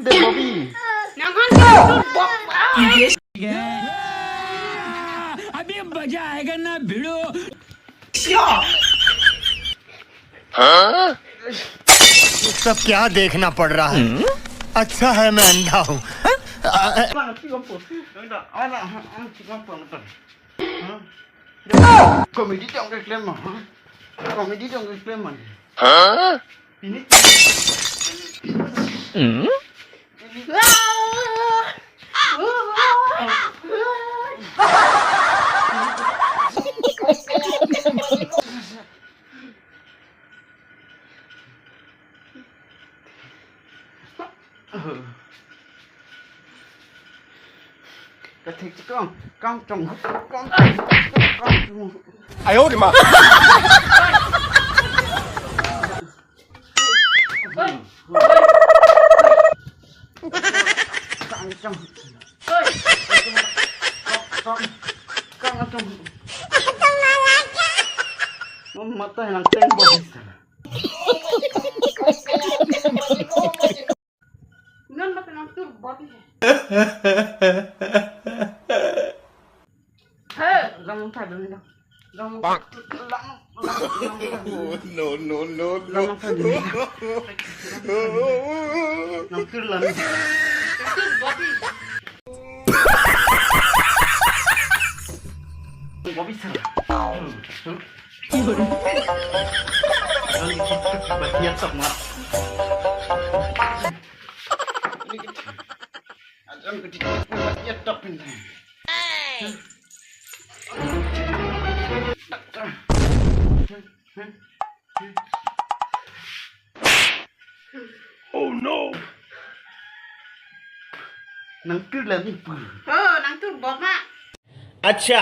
deh Bobby. Jangan gitu bok. अभी मजा आएगा ना भिड़ो ये सब क्या देखना पड़ रहा है अच्छा है मैं अंधा हूँ Komedi trong cái clip mà. Komedi trong cái clip mà. Ini. Cái thịt con trồng con. 哎呦我的妈 Con trong. Con mata yang tên Bobby. Ngan mata nang tur Bobby. Răng phải đứng đâu. Răng. no no no Răng phải đứng. Răng cứ lần. Tur Bobby. Bobby sir. Bật tổng ngặt. Răng cái bật tập này. oh no Nắng cứ lần. Nang tur bok mak. अच्छा